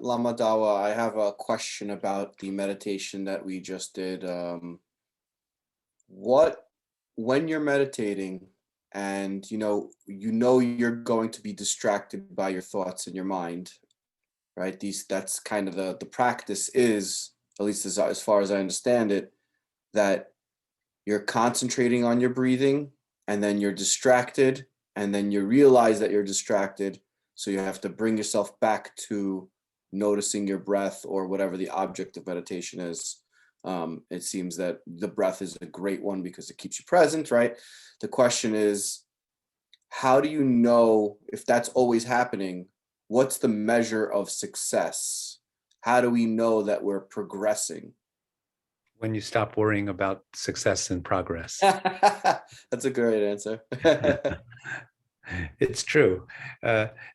Lama Dawa, I have a question about the meditation that we just did. What, when you're meditating and you know you're going to be distracted by your thoughts in your mind, right? That's kind of the practice is, at least as far as I understand it, that you're concentrating on your breathing and then you're distracted and then you realize that you're distracted. So you have to bring yourself back to noticing your breath or whatever the object of meditation is. It seems that the breath is a great one because it keeps you present, right? The question is, how do you know if that's always happening? What's the measure of success? How do we know that we're progressing? When you stop worrying about success and progress. That's a great answer. It's true.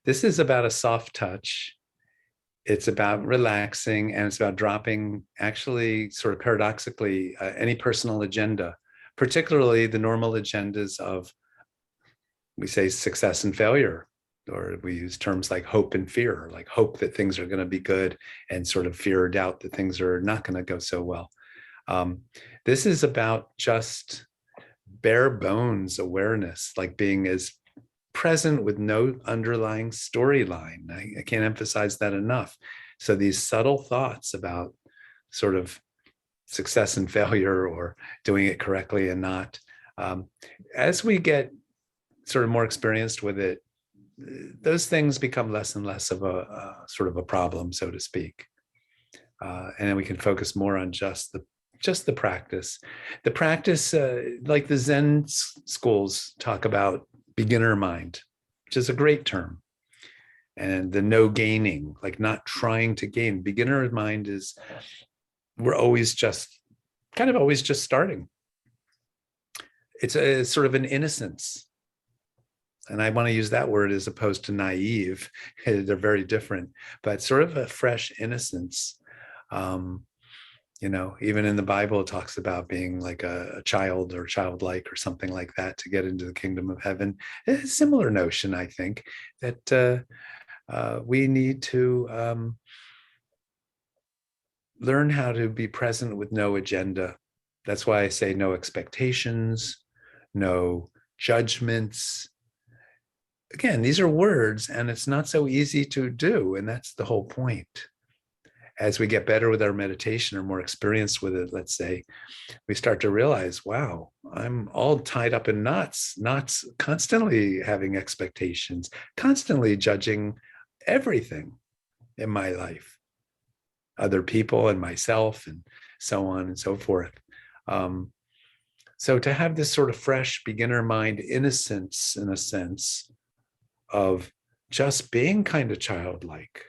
This is about a soft touch. It's about relaxing, and it's about dropping, actually, sort of paradoxically, any personal agenda, particularly the normal agendas of, we say, success and failure, or we use terms like hope and fear, like hope that things are going to be good and sort of fear or doubt that things are not going to go so well. This is about just bare bones awareness, like being as present with no underlying storyline. I can't emphasize that enough. So these subtle thoughts about sort of success and failure, or doing it correctly and not, as we get sort of more experienced with it, those things become less and less of a sort of a problem, so to speak. And then we can focus more on just the practice. The practice, like the Zen schools talk about beginner mind, which is a great term. And the no gaining, like not trying to gain. Beginner mind is, we're always just starting. It's a sort of an innocence. And I want to use that word as opposed to naive. They're very different, but sort of a fresh innocence. Even in the Bible, it talks about being like a child or childlike or something like that to get into the kingdom of heaven. It's a similar notion, I think, that we need to learn how to be present with no agenda. That's why I say no expectations, no judgments. Again, these are words, and it's not so easy to do, and that's the whole point. As we get better with our meditation or more experienced with it, let's say, we start to realize, wow, I'm all tied up in knots, constantly having expectations, constantly judging everything in my life, other people and myself, and so on and so forth. So to have this sort of fresh beginner mind innocence, in a sense, of just being kind of childlike.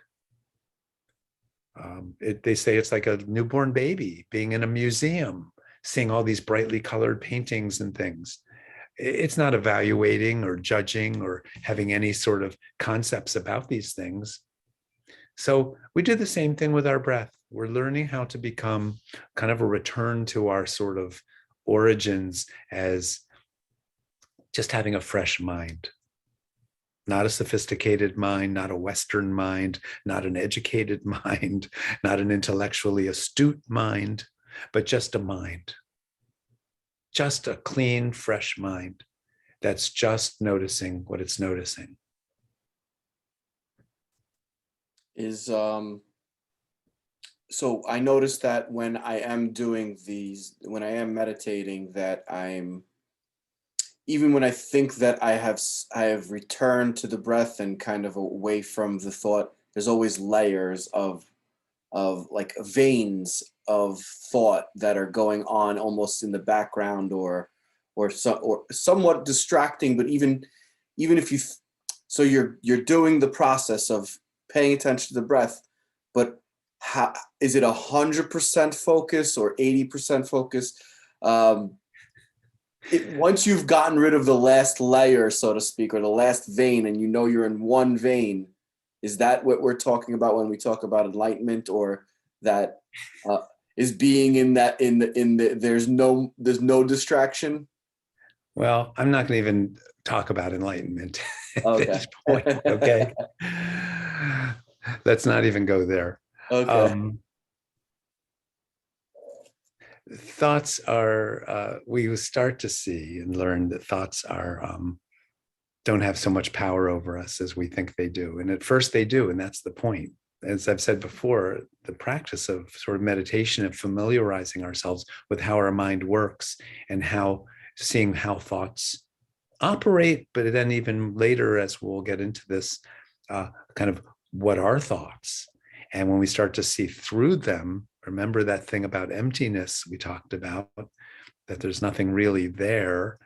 They say it's like a newborn baby being in a museum, seeing all these brightly colored paintings and things. It's not evaluating or judging or having any sort of concepts about these things. So we do the same thing with our breath. We're learning how to become kind of a return to our sort of origins as just having a fresh mind. Not a sophisticated mind, not a Western mind, not an educated mind, not an intellectually astute mind, but just a mind. Just a clean, fresh mind that's just noticing what it's noticing. So I noticed that when I am meditating, that even when I think that I have returned to the breath and kind of away from the thought, there's always layers of like veins of thought that are going on almost in the background or somewhat distracting. But even if so you're doing the process of paying attention to the breath, but how is it 100% focus or 80% focus? Once you've gotten rid of the last layer, so to speak, or the last vein, and you're in one vein, is that what we're talking about when we talk about enlightenment, or that is being in the there's no distraction? Well, I'm not going to even talk about enlightenment at Okay. this point. Okay. Let's not even go there. Okay. Thoughts are, we start to see and learn that thoughts are, don't have so much power over us as we think they do. And at first they do, and that's the point. As I've said before, the practice of sort of meditation and familiarizing ourselves with how our mind works and how seeing how thoughts operate, but then even later, as we'll get into this, kind of what are thoughts? And when we start to see through them, remember that thing about emptiness we talked about, that there's nothing really there.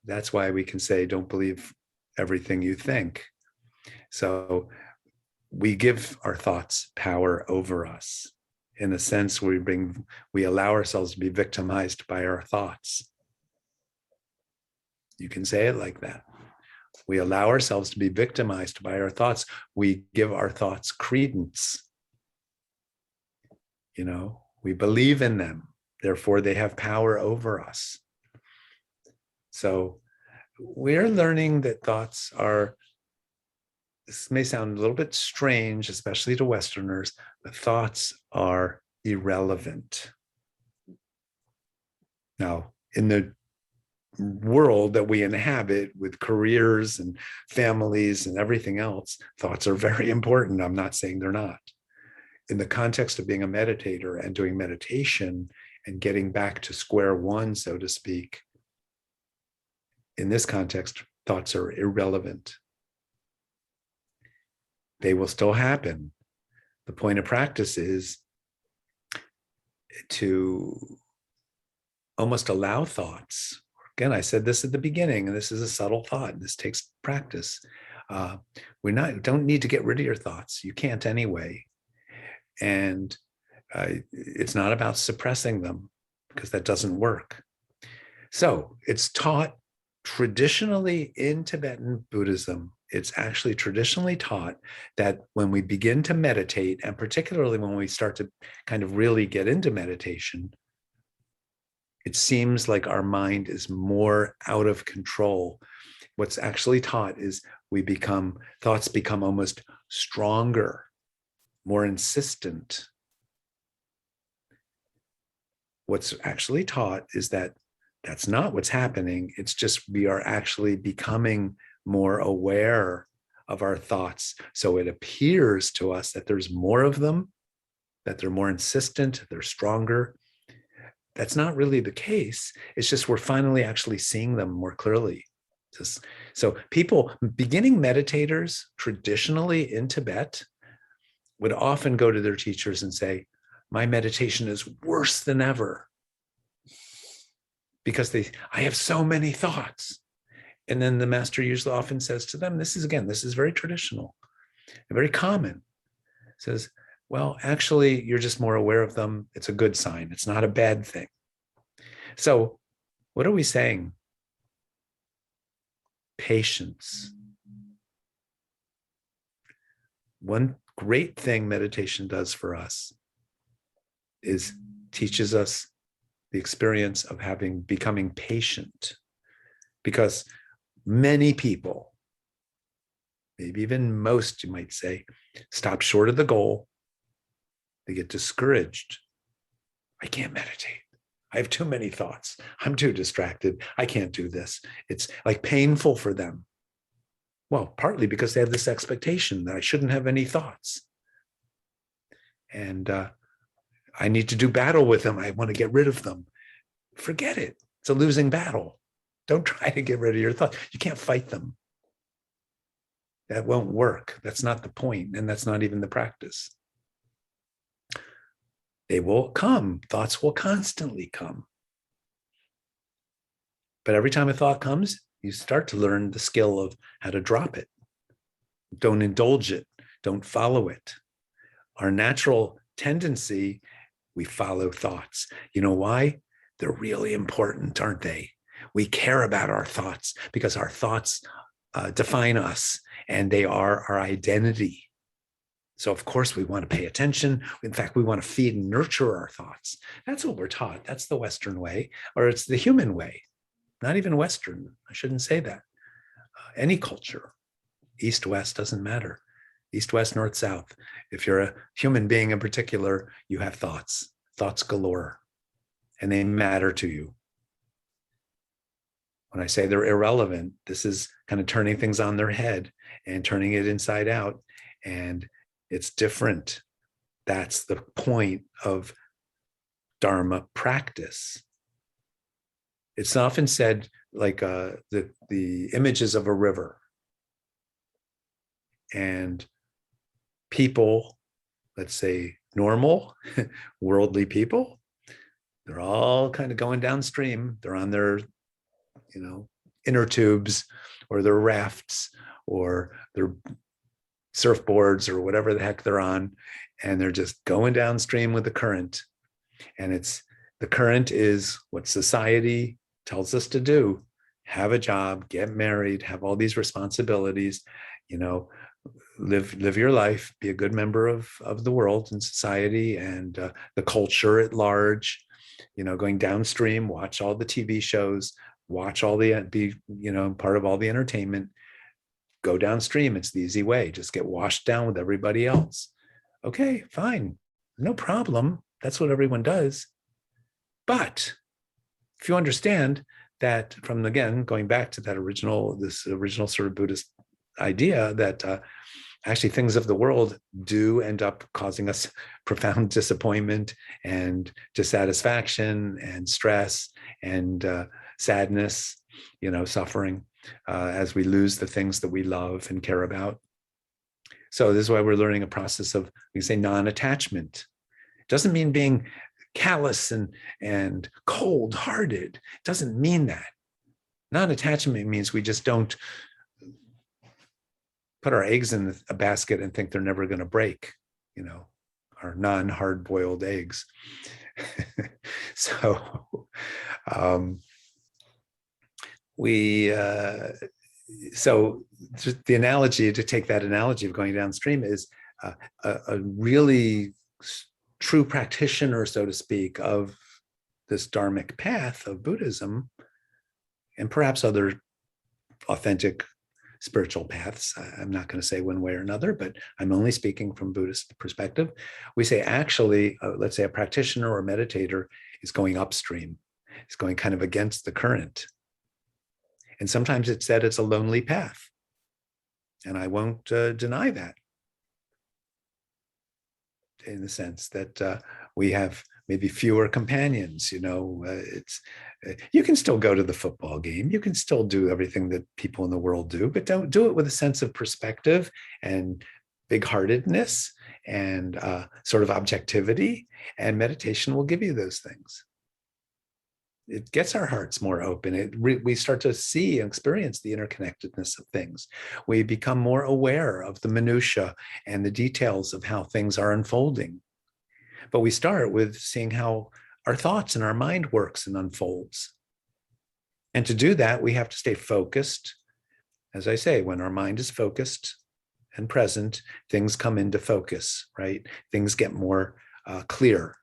That's why we can say, don't believe everything you think. So we give our thoughts power over us. In a sense, we allow ourselves to be victimized by our thoughts. You can say it like that. We allow ourselves to be victimized by our thoughts. We give our thoughts credence. You know, we believe in them. Therefore, they have power over us. So we're learning that thoughts are, this may sound a little bit strange, especially to Westerners, but thoughts are irrelevant. Now, in the world that we inhabit with careers and families and everything else, thoughts are very important. I'm not saying they're not. In the context of being a meditator and doing meditation and getting back to square one, so to speak, in this context, thoughts are irrelevant. They will still happen. The point of practice is to almost allow thoughts. Again, I said this at the beginning, and this is a subtle thought. This takes practice. Don't need to get rid of your thoughts. You can't anyway. And it's not about suppressing them, because that doesn't work. So it's taught traditionally in Tibetan Buddhism. It's actually traditionally taught that when we begin to meditate, and particularly when we start to kind of really get into meditation, it seems like our mind is more out of control. What's actually taught is thoughts become almost stronger, more insistent. What's actually taught is that that's not what's happening. It's just we are actually becoming more aware of our thoughts. So it appears to us that there's more of them, that they're more insistent, they're stronger. That's not really the case. It's just we're finally actually seeing them more clearly. So people, beginning meditators traditionally in Tibet, would often go to their teachers and say, my meditation is worse than ever because I have so many thoughts. And then the master usually often says to them, this is very traditional and very common. Says, well, actually, you're just more aware of them. It's a good sign. It's not a bad thing. So what are we saying? Patience. One great thing meditation does for us is teaches us the experience of becoming patient, because many people, maybe even most, you might say, stop short of the goal. They get discouraged. I can't meditate. I have too many thoughts. I'm too distracted. I can't do this. It's like painful for them. Well, partly because they have this expectation that I shouldn't have any thoughts. And I need to do battle with them. I want to get rid of them. Forget it. It's a losing battle. Don't try to get rid of your thoughts. You can't fight them. That won't work. That's not the point, and that's not even the practice. They will come. Thoughts will constantly come. But every time a thought comes, you start to learn the skill of how to drop it. Don't indulge it. Don't follow it. Our natural tendency, we follow thoughts. You know why? They're really important, aren't they? We care about our thoughts because our thoughts define us, and they are our identity. So of course we want to pay attention. In fact, we want to feed and nurture our thoughts. That's what we're taught. That's the Western way, or it's the human way. Not even Western. I shouldn't say that. Any culture, East, West, doesn't matter. east, west, north, south. If you're a human being in particular, you have thoughts galore, and they matter to you. When I say they're irrelevant, this is kind of turning things on their head and turning it inside out. And it's different. That's the point of Dharma practice. It's often said like the images of a river. And people, let's say normal, worldly people, they're all kind of going downstream. They're on their, inner tubes or their rafts or their surfboards or whatever the heck they're on. And they're just going downstream with the current. And the current is what society tells us to do. Have a job, get married, have all these responsibilities, live your life, be a good member of the world and society and the culture at large, going downstream, watch all the TV shows, watch all be part of all the entertainment, go downstream. It's the easy way. Just get washed down with everybody else. Okay, fine. No problem. That's what everyone does. But if you understand that from, again, going back to this original sort of Buddhist idea that actually things of the world do end up causing us profound disappointment and dissatisfaction and stress and sadness, suffering as we lose the things that we love and care about. So this is why we're learning a process of, we say, non-attachment. It doesn't mean being callous and cold-hearted. It doesn't mean that. Non-attachment means we just don't put our eggs in a basket and think they're never going to break, our non-hard-boiled eggs. So so the analogy, to take that analogy of going downstream, is a really true practitioner, so to speak, of this dharmic path of Buddhism, and perhaps other authentic spiritual paths. I'm not going to say one way or another, but I'm only speaking from Buddhist perspective. We say actually, let's say a practitioner or meditator is going upstream. It's going kind of against the current. And sometimes it's said it's a lonely path. And I won't deny that, in the sense that we have maybe fewer companions. You can still go to the football game. You can still do everything that people in the world do, but don't do it with a sense of perspective and big-heartedness and sort of objectivity. And meditation will give you those things. It gets our hearts more open. We start to see and experience the interconnectedness of things. We become more aware of the minutia and the details of how things are unfolding. But we start with seeing how our thoughts and our mind works and unfolds. And to do that, we have to stay focused. As I say, when our mind is focused and present, things come into focus, right? Things get more clear.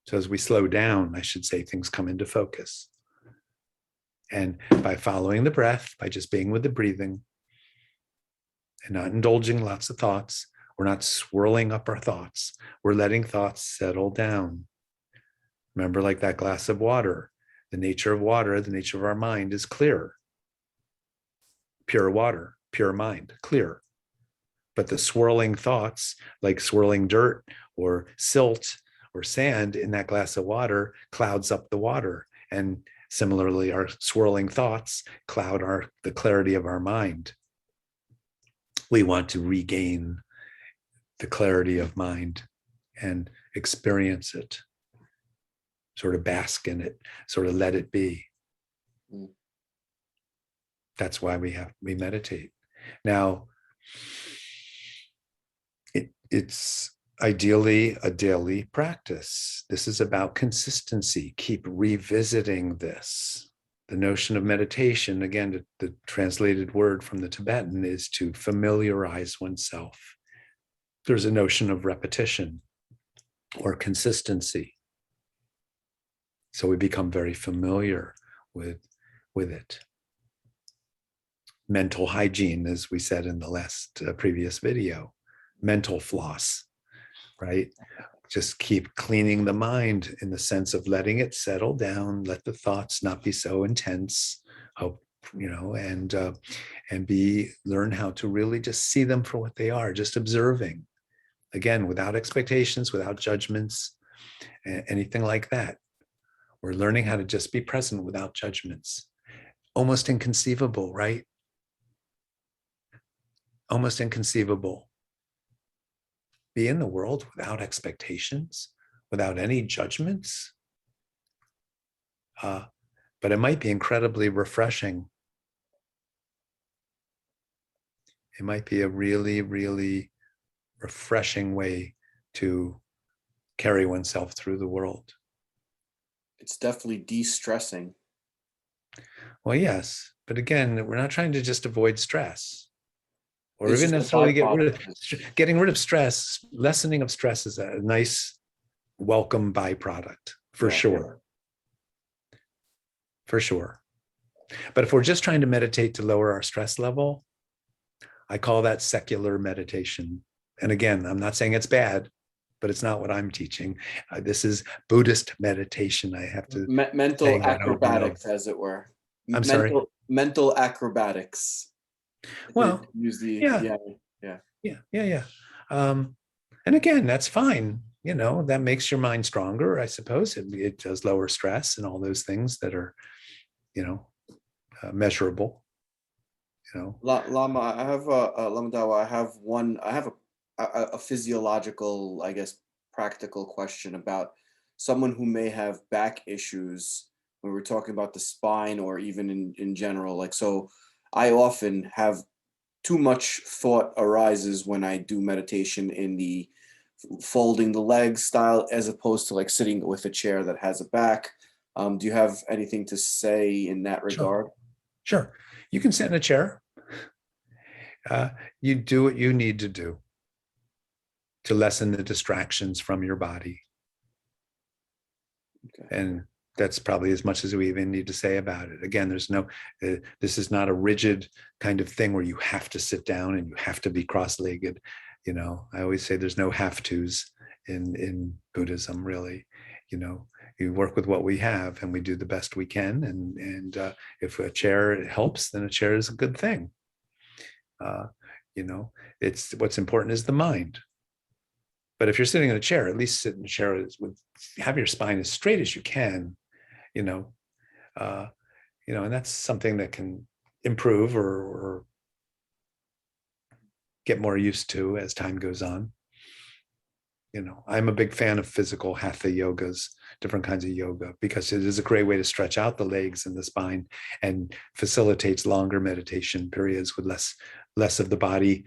So as we slow down, I should say, things come into focus. And by following the breath, by just being with the breathing and not indulging lots of thoughts, we're not swirling up our thoughts. We're letting thoughts settle down. Remember, like that glass of water, the nature of water, the nature of our mind is clear. Pure water, pure mind, clear. But the swirling thoughts, like swirling dirt or silt or sand in that glass of water, clouds up the water. And similarly, our swirling thoughts cloud the clarity of our mind. We want to regain the clarity of mind and experience it, sort of bask in it, sort of let it be. That's why we meditate. Now, it's ideally a daily practice. This is about consistency. Keep revisiting this. The notion of meditation, again, the translated word from the Tibetan, is to familiarize oneself. There's a notion of repetition or consistency. So we become very familiar with it. mental hygiene, as we said in the last previous video, mental floss, right? Just keep cleaning the mind in the sense of letting it settle down, let the thoughts not be so intense, hope, and learn how to really just see them for what they are, just observing, again, without expectations, without judgments, anything like that. We're learning how to just be present without judgments. Almost inconceivable, right? Almost inconceivable. Be in the world without expectations, without any judgments. But it might be incredibly refreshing. It might be a really, really refreshing way to carry oneself through the world. It's definitely de-stressing. Well, yes, but again, we're not trying to just avoid stress or It's even just a necessarily byproduct. getting rid of stress. Lessening of stress is a nice, welcome byproduct for sure. For sure. But if we're just trying to meditate to lower our stress level, I call that secular meditation. And again, I'm not saying it's bad, but it's not what I'm teaching. This is Buddhist meditation. I have to Mental acrobatics, as it were. I'm sorry. Mental acrobatics. Well, use the yeah. And again, that's fine. That makes your mind stronger, I suppose. It does lower stress and all those things that are, measurable. Lama, I have Lama Dawa, I have a physiological, I guess, practical question about someone who may have back issues when we're talking about the spine or even in general. Like, so I often have too much thought arises when I do meditation in the folding the legs style, as opposed to like sitting with a chair that has a back. Do you have anything to say in that regard? Sure. You can sit in a chair. You do what you need to do to lessen the distractions from your body. Okay. And that's probably as much as we even need to say about it. Again, this is not a rigid kind of thing where you have to sit down and you have to be cross-legged. I always say there's no have-tos in Buddhism, really. You work with what we have and we do the best we can. And if a chair helps, then a chair is a good thing. It's what's important is the mind. But if you're sitting in a chair, at least sit in a chair have your spine as straight as you can, and that's something that can improve or get more used to as time goes on. I'm a big fan of physical hatha yogas, different kinds of yoga, because it is a great way to stretch out the legs and the spine and facilitates longer meditation periods with less of the body,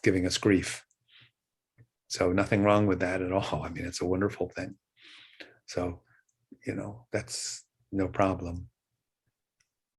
giving us grief. So nothing wrong with that at all. I mean, it's a wonderful thing. So, that's no problem.